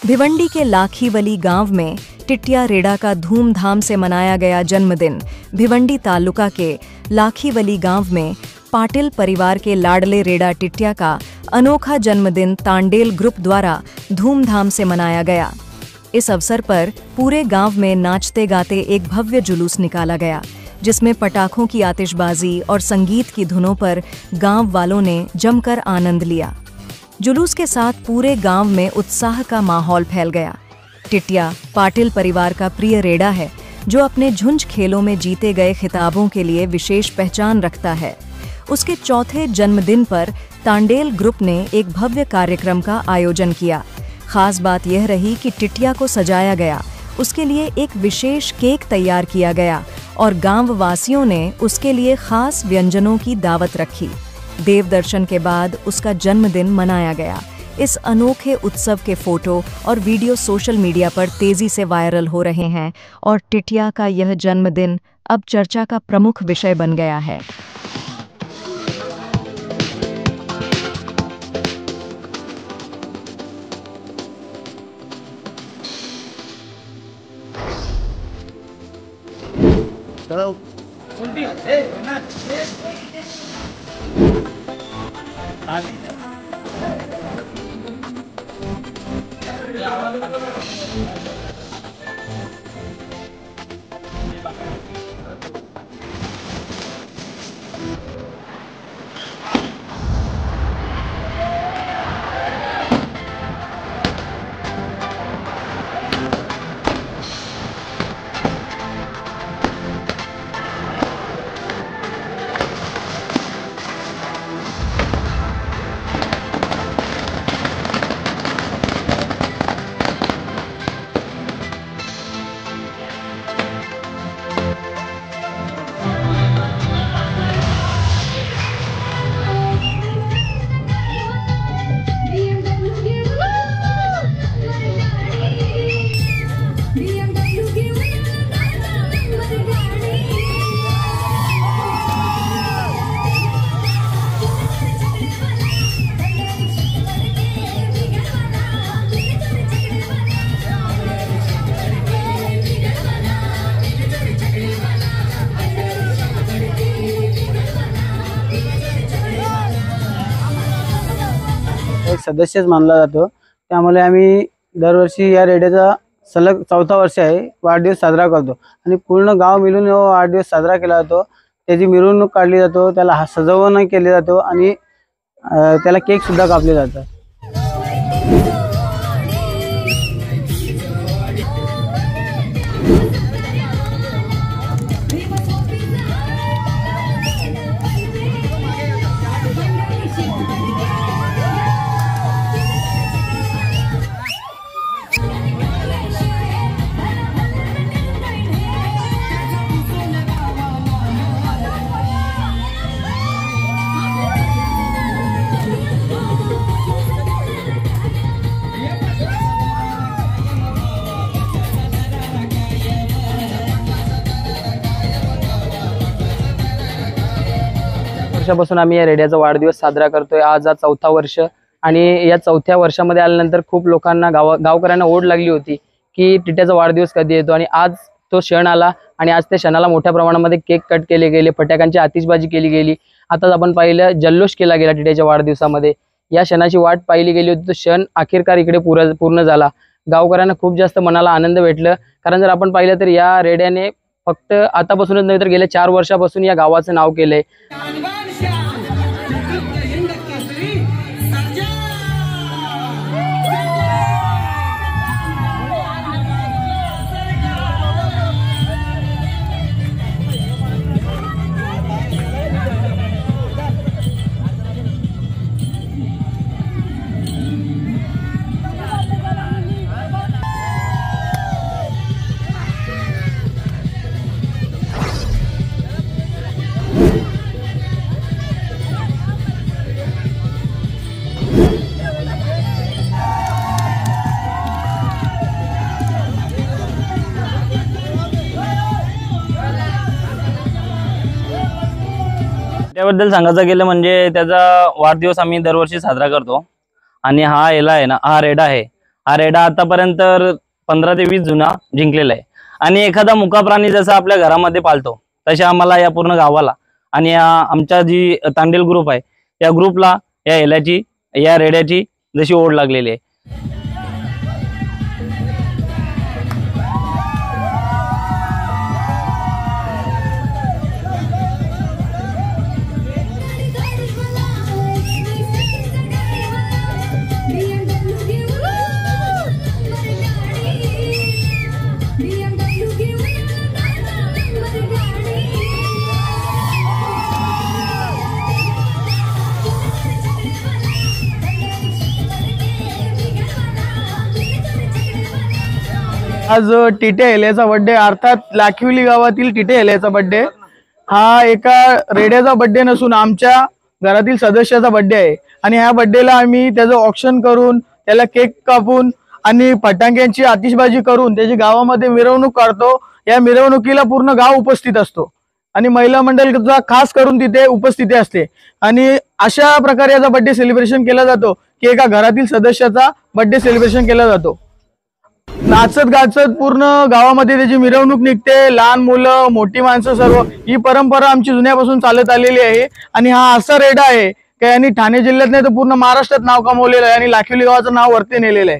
भिवंडी के लाखीवली गांव में टिटिया रेडा का धूमधाम से मनाया गया जन्मदिन। भिवंडी तालुका के लाखीवली गांव में पाटिल परिवार के लाडले रेडा टिटिया का अनोखा जन्मदिन तांडेल ग्रुप द्वारा धूमधाम से मनाया गया। इस अवसर पर पूरे गांव में नाचते गाते एक भव्य जुलूस निकाला गया, जिसमें पटाखों की आतिशबाजी और संगीत की धुनों पर गांव वालों ने जमकर आनंद लिया। जुलूस के साथ पूरे गांव में उत्साह का माहौल फैल गया। टिटिया पाटिल परिवार का प्रिय रेडा है, जो अपने झुंझ खेलों में जीते गए खिताबों के लिए विशेष पहचान रखता है। उसके चौथे जन्मदिन पर तांडेल ग्रुप ने एक भव्य कार्यक्रम का आयोजन किया। खास बात यह रही कि टिटिया को सजाया गया, उसके लिए एक विशेष केक तैयार किया गया और गांव वासियों ने उसके लिए खास व्यंजनों की दावत रखी। देव दर्शन के बाद उसका जन्मदिन मनाया गया। इस अनोखे उत्सव के फोटो और वीडियो सोशल मीडिया पर तेजी से वायरल हो रहे हैं और टिटिया का यह जन्मदिन अब चर्चा का प्रमुख विषय बन गया है। एक सदस्यच मानला जातो, त्यामुळे आम्ही दरवर्षी या रेड्याचा सलग चौथा वर्ष आहे वाढदिवस साजरा करतो आणि पूर्ण गाव मिळून वाढदिवस साजरा केला जातो। त्याची मिरवणूक काढली जातो, त्याला सजवण केले जातो आणि त्याला केक सुद्धा कापले जातात। वर्षापासून आम्ही या रेड्याचा वाढदिवस साजरा करतोय। आज चौथा वर्ष आणि या चौथ्या वर्षामध्ये आल्यानंतर खूप लोकांना गावकऱ्यांना ओढ लागली होती की टिट्याचा वाढदिवस कधी येतो आणि आज तो क्षण आला आणि आज त्या क्षणाला मोठ्या प्रमाणामध्ये केक कट केले गेले, फटाक्यांची आतिषबाजी केली गेली। आताच आपण पाहिलं जल्लोष केला गेला टिट्याच्या वाढदिवसामध्ये। या क्षणाची वाट पाहिली गेली होती, तो क्षण अखेरकार इकडे पूर्ण झाला। गावकऱ्यांना खूप जास्त मनाला आनंद भेटलं, कारण जर आपण पाहिलं तर या रेड्याने फक्त आतापासूनच नाही तर गेल्या 4 वर्षापासून या गावाचं नाव केलंय। त्याबद्दल सांगायचं गेलं म्हणजे त्याचा वाढदिवस आम्ही दरवर्षी साजरा करतो आणि हा रेडा आहे हा रेडा आतापर्यंत 15 ते 20 जुना जिंकलेला आहे आणि एखादा मुका प्राणी जसा आपल्या घरामध्ये पाळतो तसे आम्हाला या पूर्ण गावाला आणि आमच्या जी तांडेल ग्रुप आहे या ग्रुपला या रेड्याची जशी ओढ लागलेली आहे। आज टिटे हेल्याचा बर्थडे अर्थात लाखिवली गावातील टिटे हेल्याचा बर्थडे हा एका रेड्याचा बर्थडे नसून आमच्या घरातील सदस्याचा बर्थडे आहे आणि ह्या बर्थडेला आम्ही त्याचं ऑक्शन करून त्याला केक कापून आणि फटाक्यांची आतिषबाजी करून त्याची गावामध्ये मिरवणूक काढतो। या मिरवणुकीला पूर्ण गाव उपस्थित असतो आणि महिला मंडळाचा खास करून तिथे उपस्थिती असते आणि अशा प्रकारे याचा बर्थडे सेलिब्रेशन केला जातो की एका घरातील सदस्याचा बर्थडे सेलिब्रेशन केला जातो। नाचत गाचत पूर्ण गावामध्ये त्याची मिरवणूक निघते, लहान मुलं मोठी माणसं सर्व ही परंपरा आमची जुन्यापासून चालत आलेली आहे आणि हा असा रेडा आहे की यांनी ठाणे जिल्ह्यात नाही तर पूर्ण महाराष्ट्रात नाव कमवलेलं आहे आणि लाखिवली गावाचं नाव वरती नेलेलं आहे।